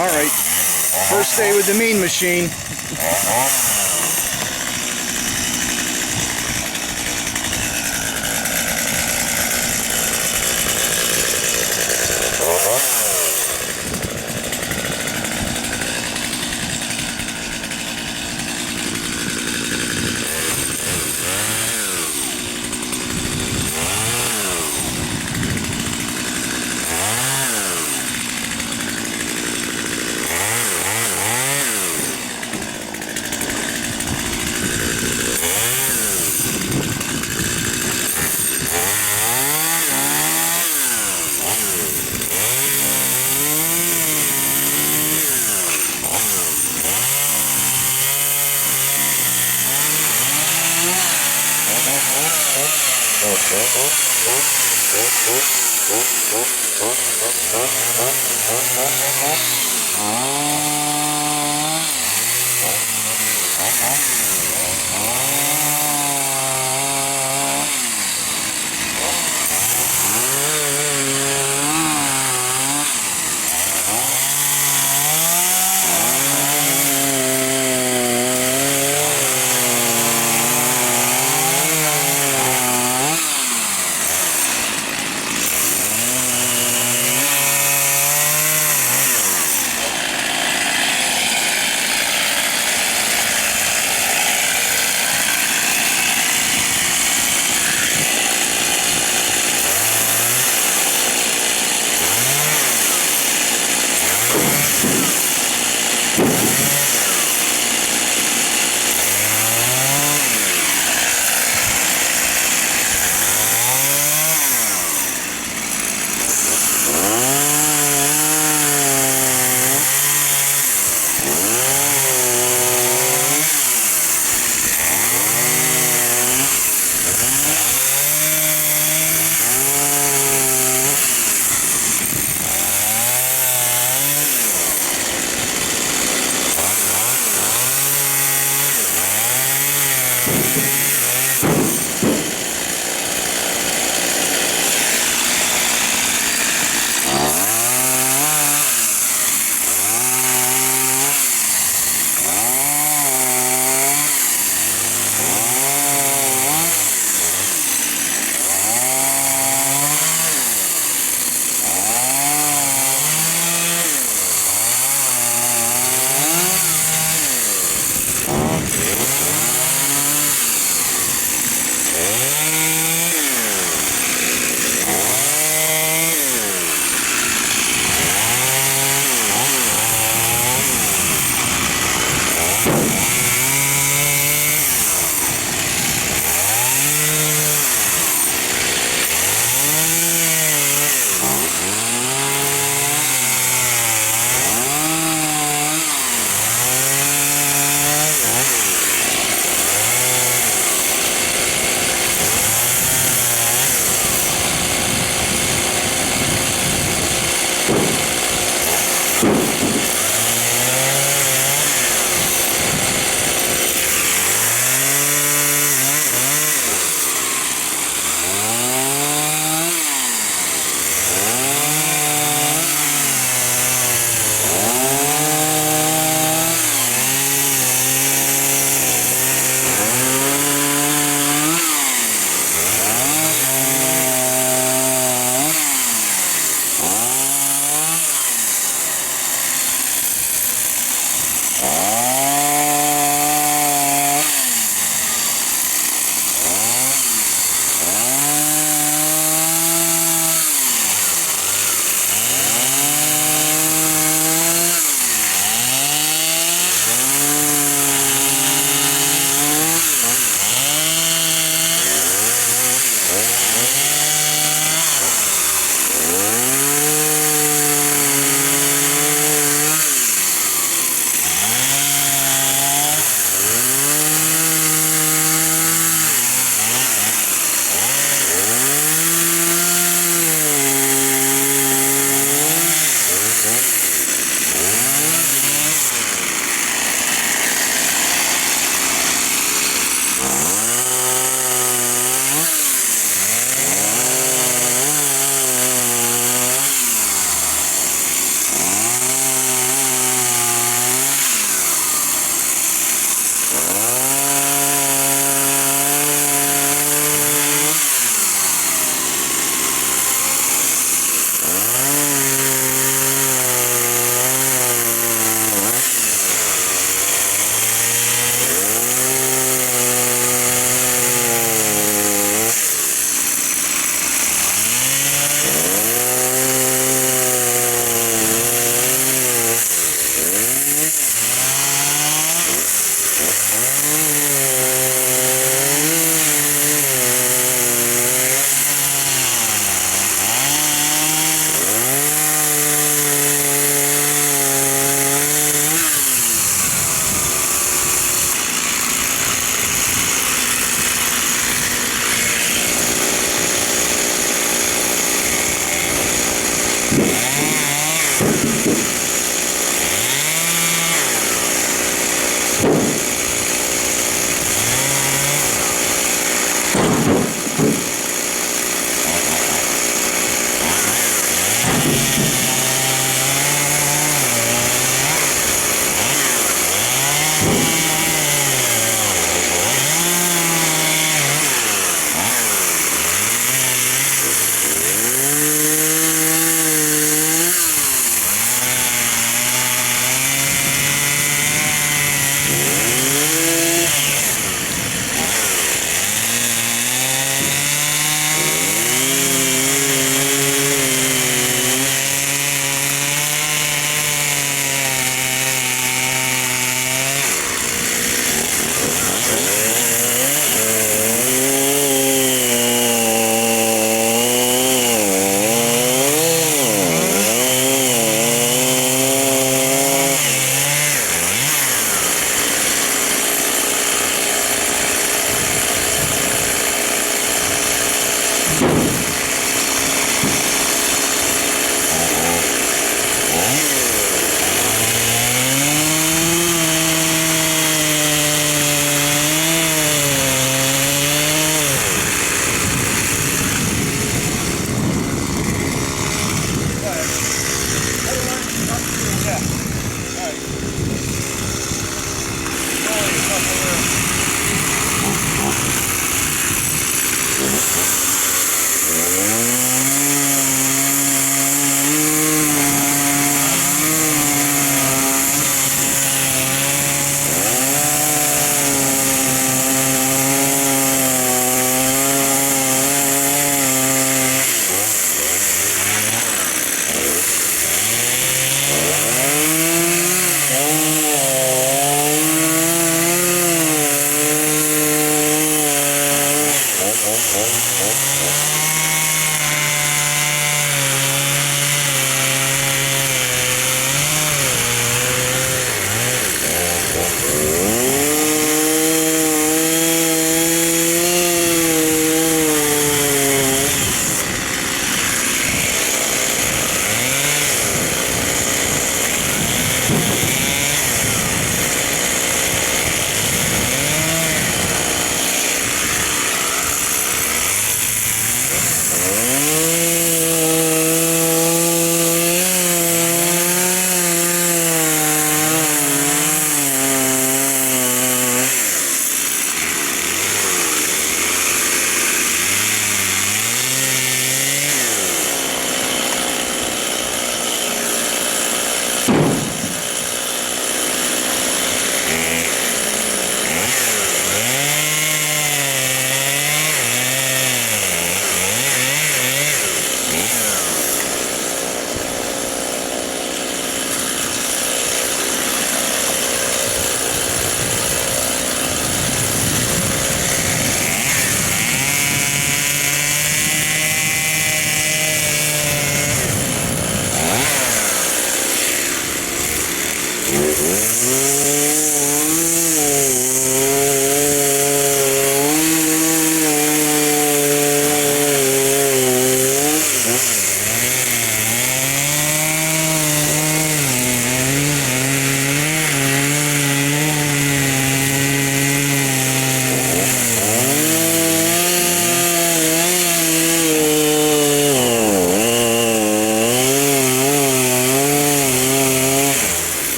Alright, first day with the mean machine.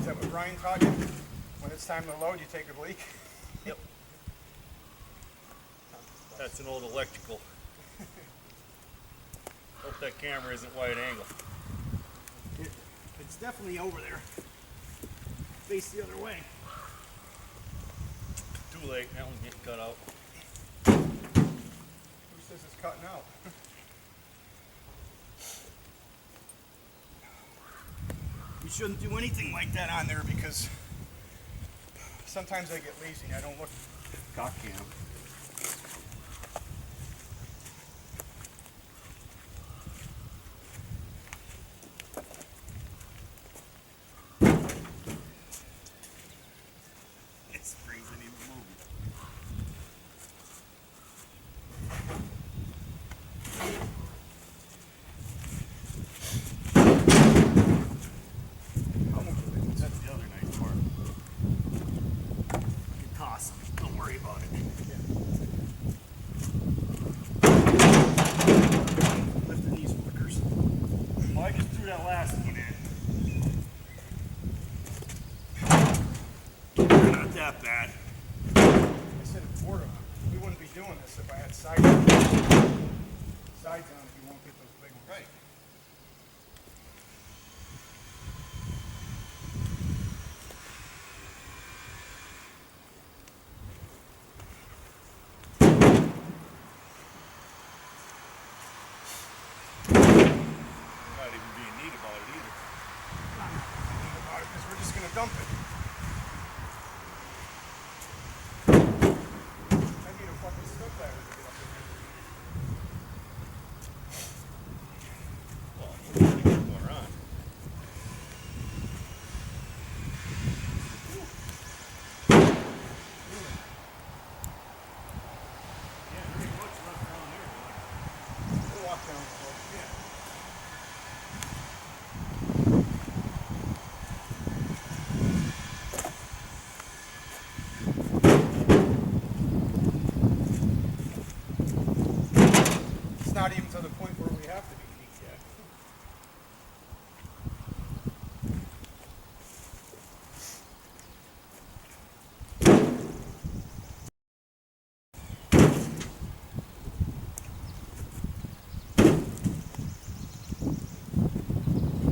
Is that what Brian taught you? When it's time to load, you take a leak? Yep. That's an old electrical. Hope that camera isn't wide angle. It's definitely over there. Face the other way. Too late, that one's getting cut out. Who says it's cutting out? You shouldn't do anything like that on there because sometimes I get lazy and I don't look cock cam. It's freezing even moving. That's the other nice part. You can toss them. Don't worry about it. Yeah. screw that last one in. Not that bad. I said it's boredom. We wouldn't be doing this if I had sides on. Sides on, you won't get those big ones. Right. Not even being neat about it either. Not thinking about it because we're just going to dump it. I need a fucking step ladder to get up in there. Well, you keep going on. Yeah, there ain't much left down there. We'll walk down the road. Yeah. It's not even to the point where we have to be neat yet.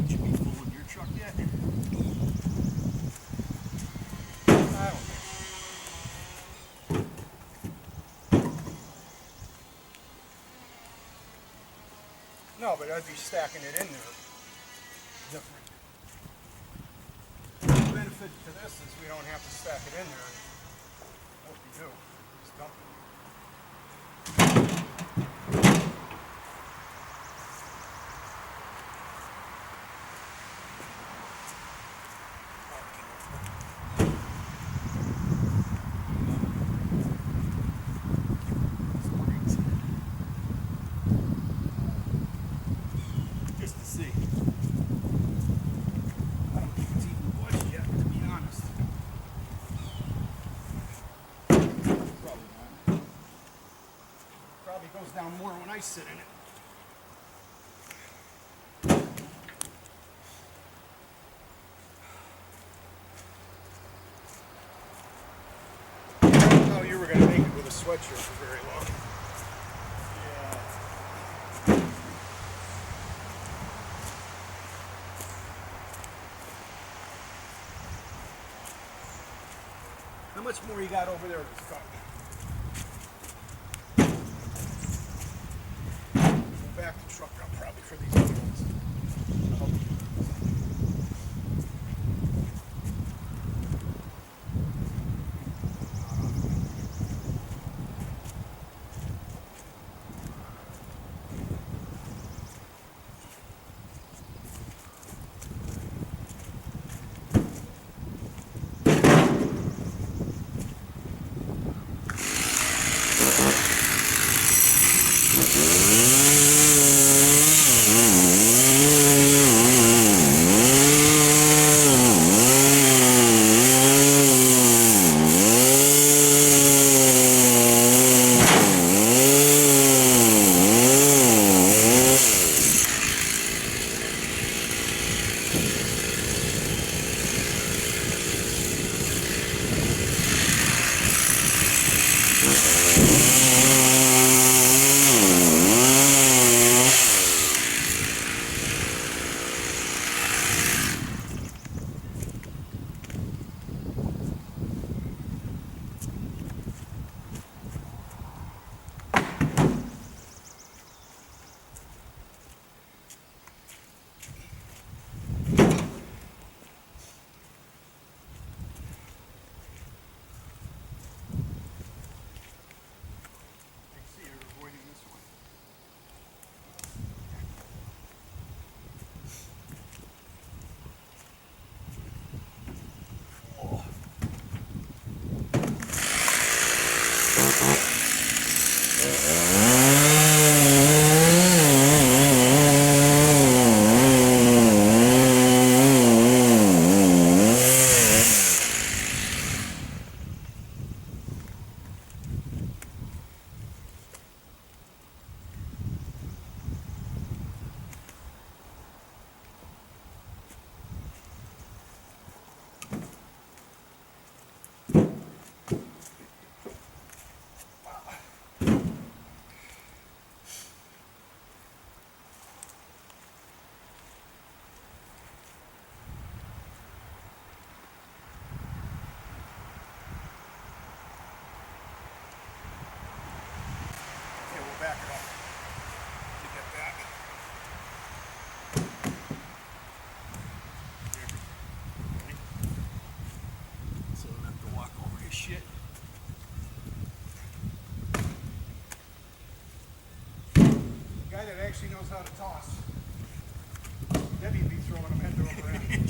Should be full in your truck yet? I don't think so. No, but I'd be stacking it in there different. The benefit to this is we don't have to stack it in there. What we do is dump it. Just to see. I don't think it's even budged yet, to be honest. Probably not. Probably goes down more when I sit in it. I didn't know you were going to make it with a sweatshirt for very long. How much more you got over there to cut? We'll back the truck up probably for these other ones. I hope you do.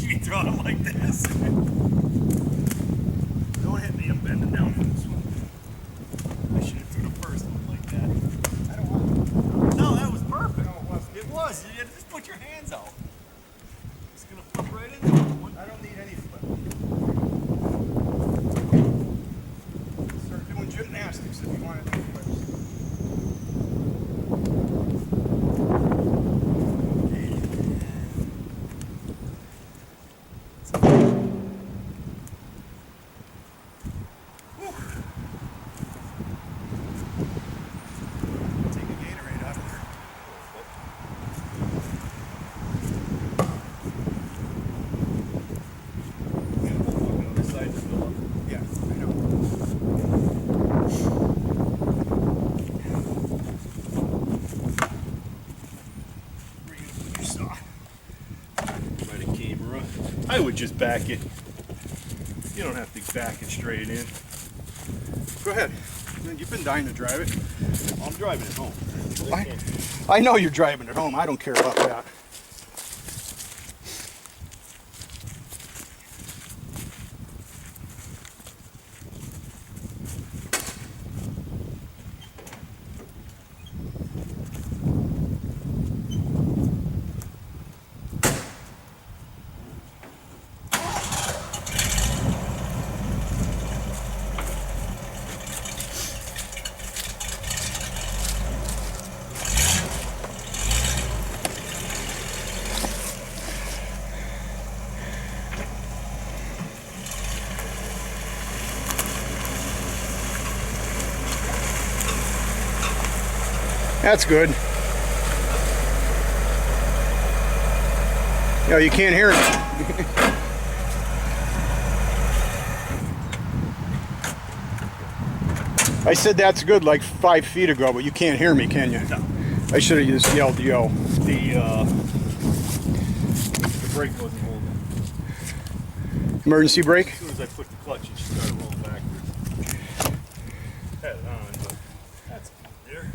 You throw it like this. Don't hit me, I'm bending down for this one. I should have threw the first one like that. I don't want to. No, that was perfect. No, it wasn't. It was. You had to just put your hands out. It's gonna flip right into it. I don't need any flip. Start doing gymnastics if you want to do flips. Take a Gatorade out of there. On the side still up. Yeah, I know. Where you gonna put your saw? By the camera. I would just back it. You don't have to back it straight in. Go ahead. You've been dying to drive it. I'm driving it home. I know you're driving it home. I don't care about that. That's good. Yeah, you can't hear it. I said that's good like 5 feet ago, but you can't hear me, can you? No. I should have just yelled yo. The brake wasn't holding. Emergency brake? As soon as I put the clutch in, she started rolling backwards. Had it on, but that's good there.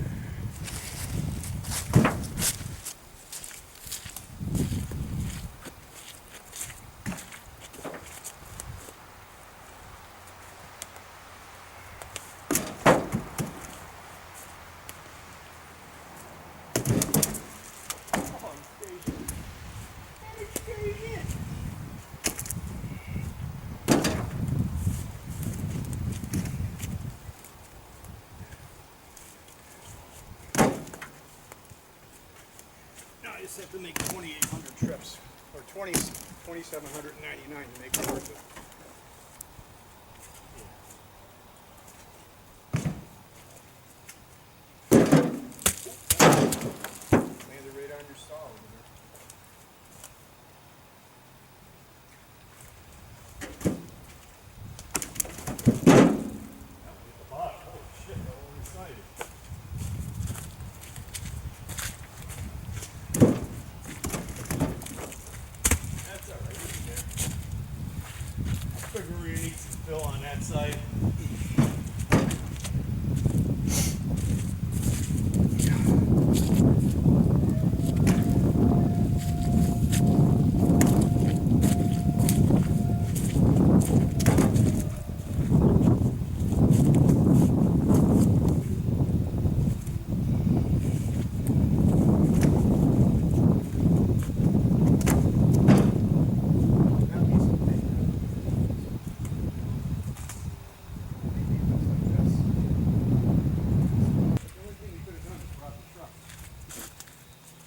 No, I just have to make 2,800 trips. Or 2,799 to make it worth it. Landed right on your saw over there. Holy shit, that one excited. That's alright, in there. I figure we're gonna need some fill on that side.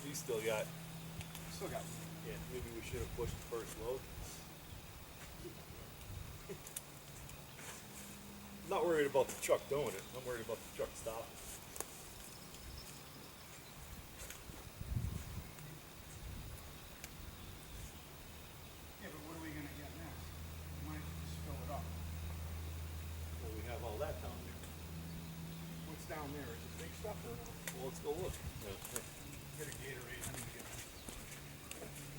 We still got, yeah, maybe we should have pushed the first load. I'm not worried about the truck doing it, I'm worried about the truck stopping. Yeah, but what are we going to get next? We might just fill it up. Well, we have all that down there. What's down there? Is it big stuff or no? Well, let's go look. Get a Gatorade. I need to get one.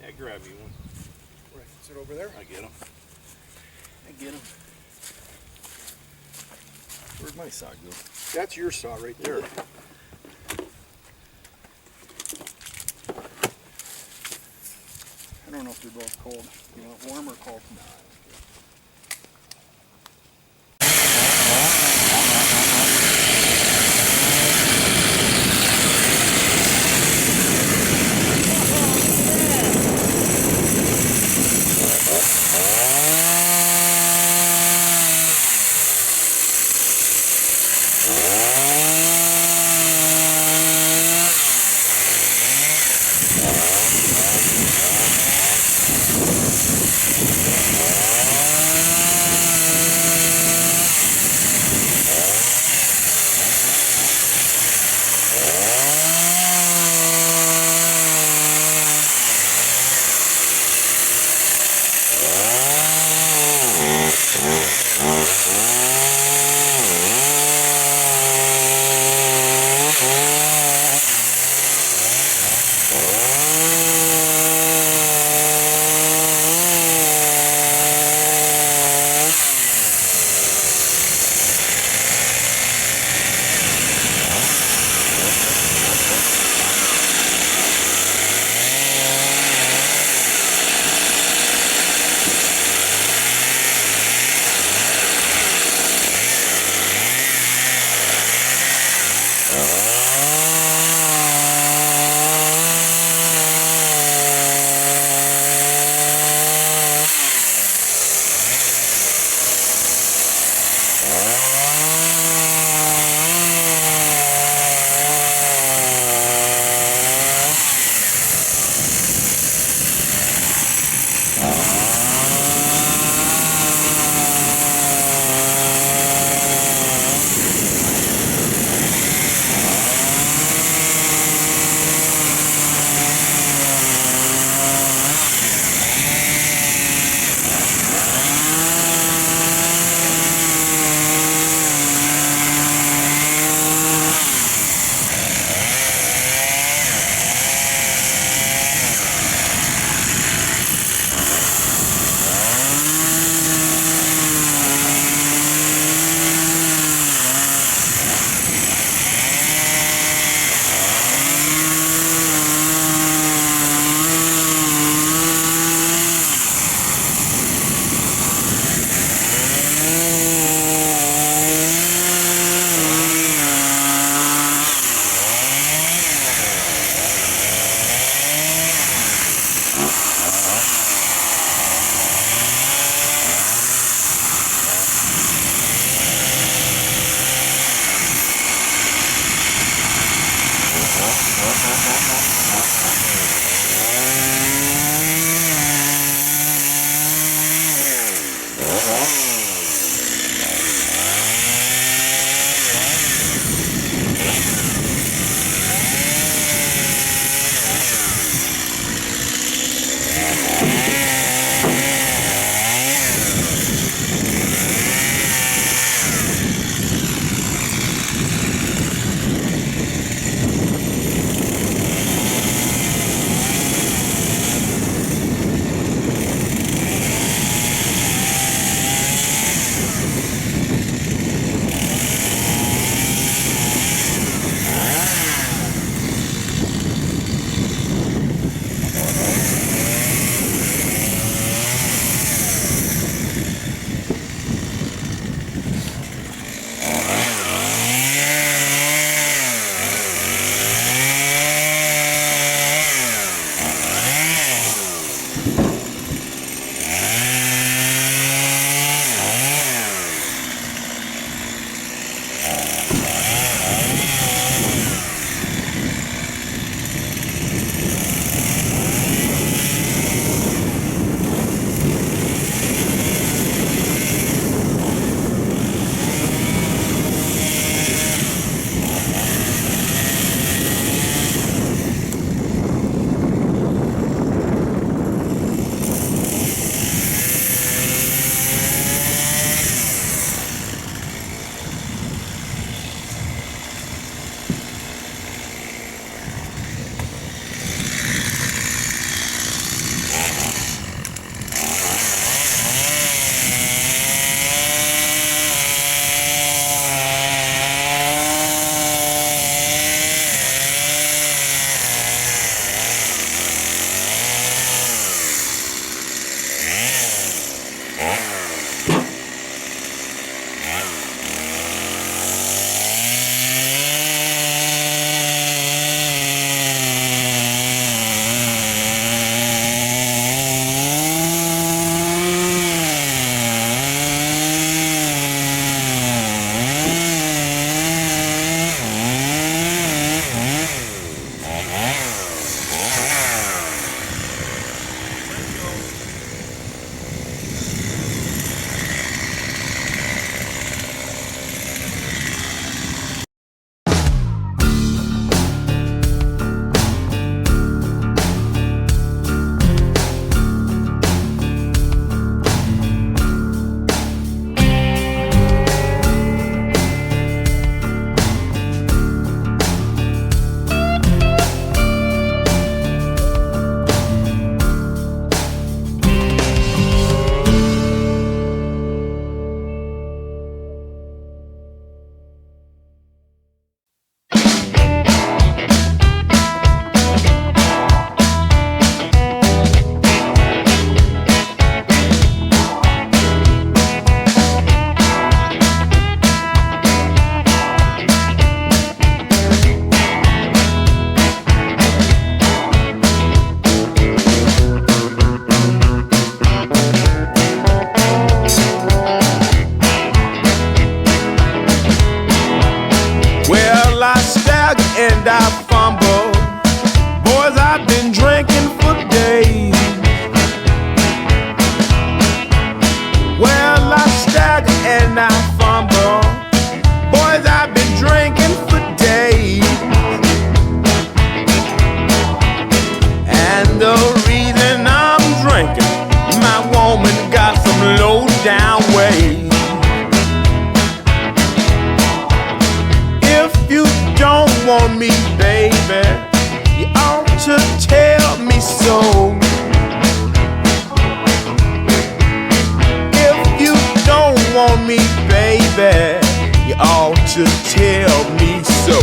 Yeah, grab me one. Where, is it over there? I get him. I get him. Where'd my sock go? That's your saw right there. I don't know if they're both cold. You want warm or cold? to tell me so.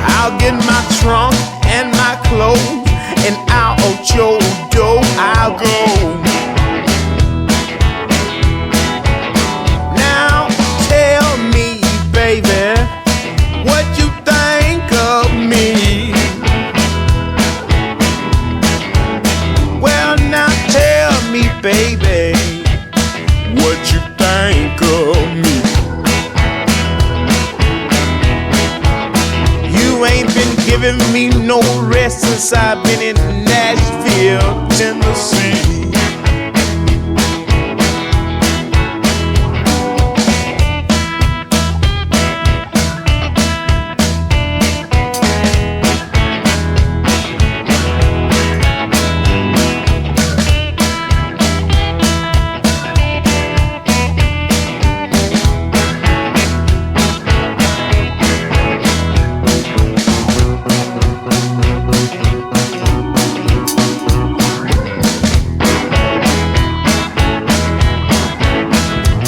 I'll get my trunk and my clothes, and out your door I'll go. Now tell me, baby, what you think of me. Well, now tell me, baby, what you think of me. You ain't been giving me no rest since I've been in Nashville, Tennessee.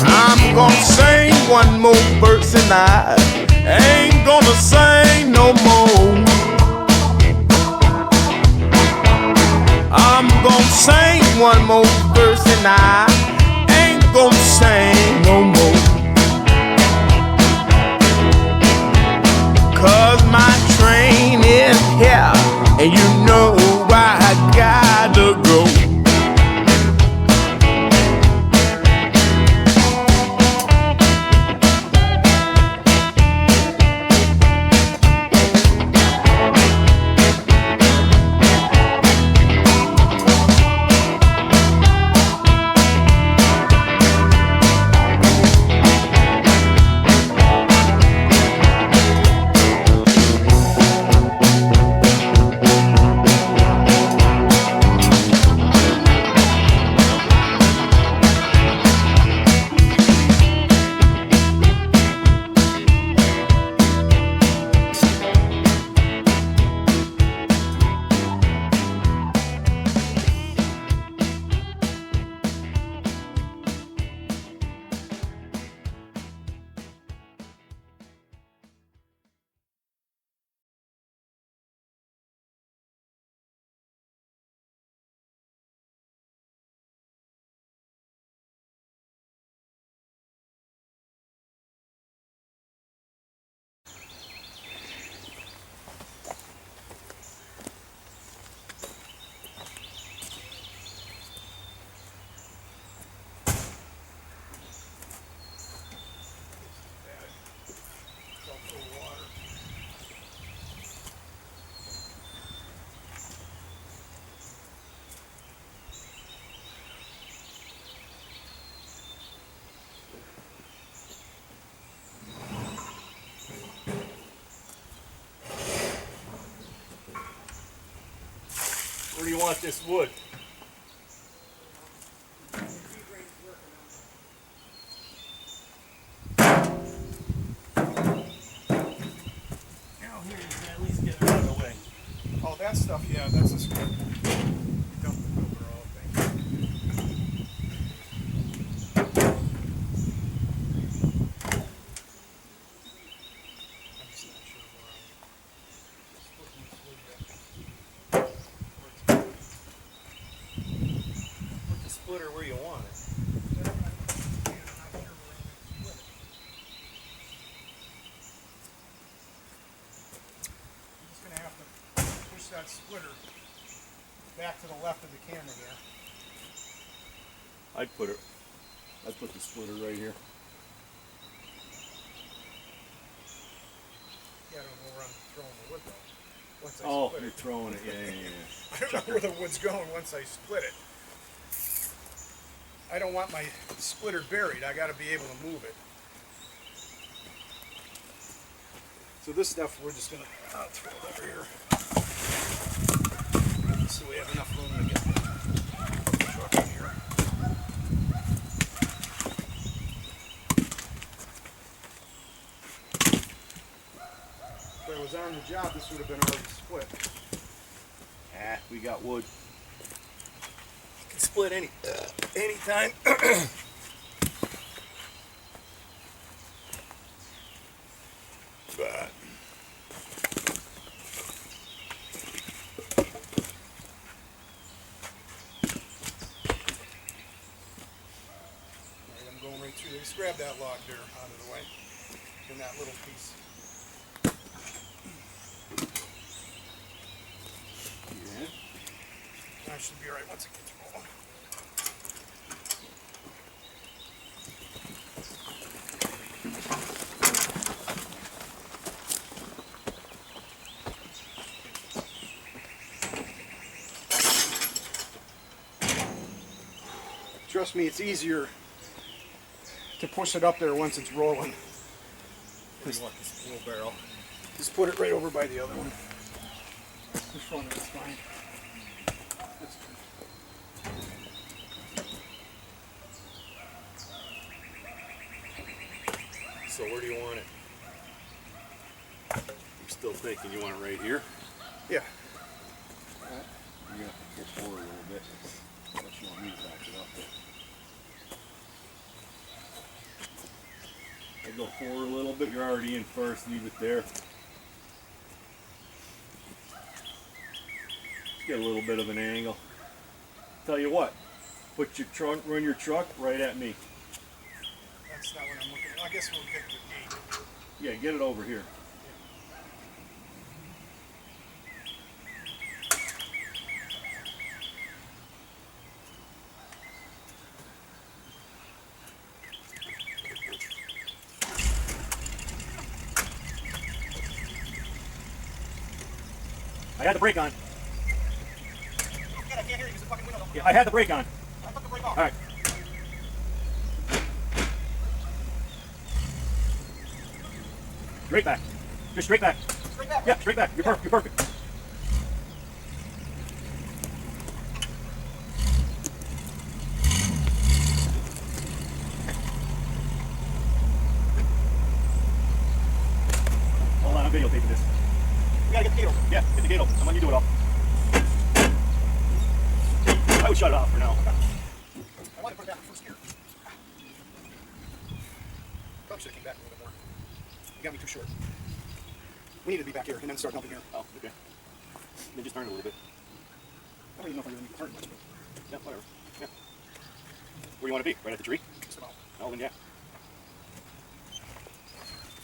I'm gonna sing one more verse and I ain't gonna sing no more. I'm gonna sing one more verse and I ain't gonna sing no more. 'Cause my train is here and you know I gotta go. Where do you want this wood? Now here you can at least get it out of the way. Oh, that stuff, yeah, that's a script. Dump the filter off, thank you. I'm just not sure where I'm splitting this wood yet. Put the splitter where you want it. That splitter back to the left of the camera here. I'd put the splitter right here. Yeah, I don't know where I'm throwing the wood though. Once I Oh, split you're it. throwing it. Yeah. I don't know where the wood's going once I split it. I don't want my splitter buried. I got to be able to move it. So this stuff we're just gonna throw it over here. So we have enough room to get the truck in here. If I was on the job, this would have been already split. Ah, we got wood. You can split anytime. Just grab that log there out of the way, and that little piece. Yeah. That should be all right once it gets rolling. Trust me, it's easier to push it up there once it's rolling. You want this wheelbarrow? Just put it right over by the other one. The front of it's fine. That's good. So where do you want it? You're still thinking you want it right here? Yeah. You're gonna have to pull forward a little bit. Unless you want me to back it up there. I go forward a little bit, you're already in first, leave it there. Get a little bit of an angle. Tell you what, put your trunk, run your truck right at me. That's not what I'm looking at. I guess we'll get the gate. Yeah, get it over here. I had the brake on. God, I can't hear you because the fucking window don't. Yeah, I had the brake on. I took the brake off. All right. Straight back. Just straight back. Straight back. Yeah, straight back. You're perfect. You're perfect. Hold on, I'm videotaping this. We gotta get the gate open. Yeah, get the gate open. I'm letting you do it all. I would shut it off for now. I want to put it back in first gear. Probably should have came back a little bit more. You got me too short. We need to be back here and then start dumping here. Oh, okay. Then just turn it a little bit. I don't even know if I really need to turn much, but Yeah, whatever. Yeah. Where do you want to be? Right at the tree? just about. Oh, then yeah.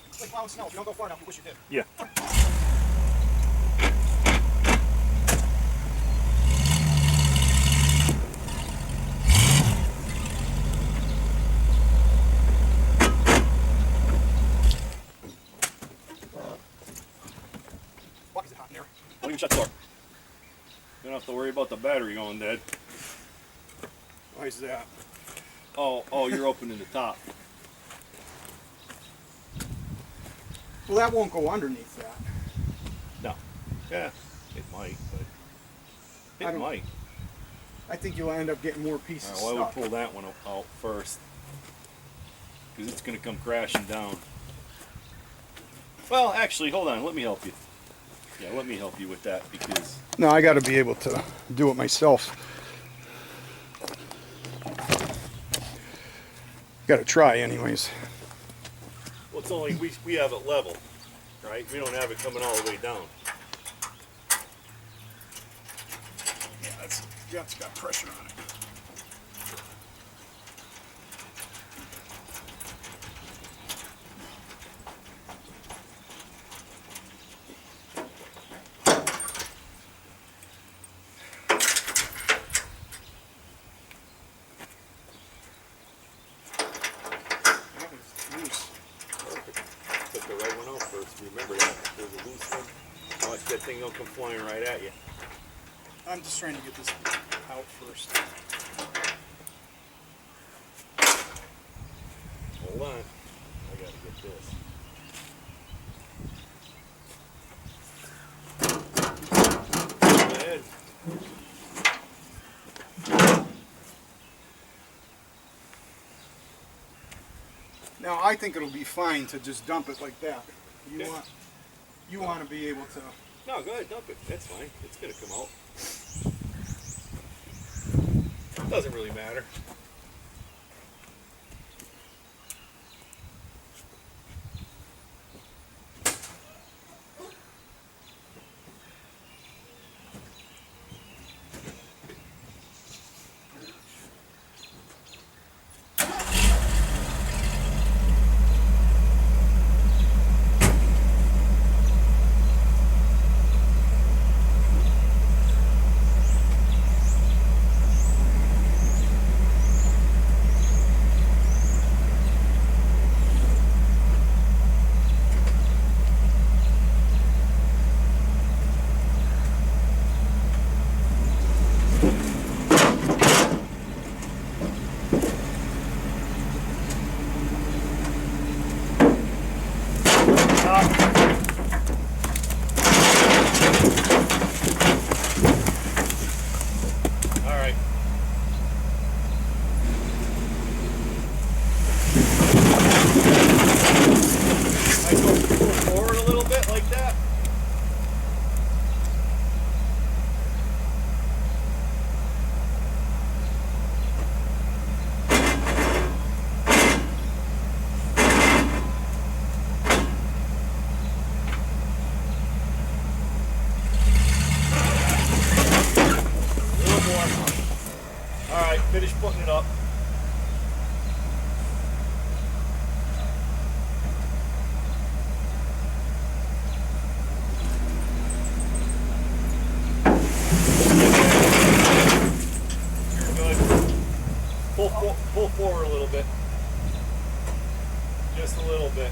It's like plowing snow. If you don't go far enough, you wish you did. Yeah. Fuck, is it hot in there? Don't even shut the door. You don't have to worry about the battery going dead. Why is that? Oh, you're opening the top. Well, that won't go underneath that. No. Yeah, it might, but I it don't- might. I think you'll end up getting more pieces All right, well, I would stuck. pull that one out first. Because it's going to come crashing down. Well, actually, hold on. Let me help you. Yeah, let me help you with that because... No, I got to be able to do it myself. Got to try anyways. Well, it's only... We have it level, right? We don't have it coming all the way down. Yeah, it's got pressure on it. That was loose. Perfect. Took the right one out first. Remember that. If there's a loose one, watch that thing don't come flying right at you. I'm just trying to get this out first. Hold on. I gotta get this. Go ahead. Now I think it'll be fine to just dump it like that. Okay. You want to be able to. No, go ahead, dump it. That's fine. It's gonna come out. Doesn't really matter. on. All right, finish putting it up. You're good. Pull forward a little bit. Just a little bit.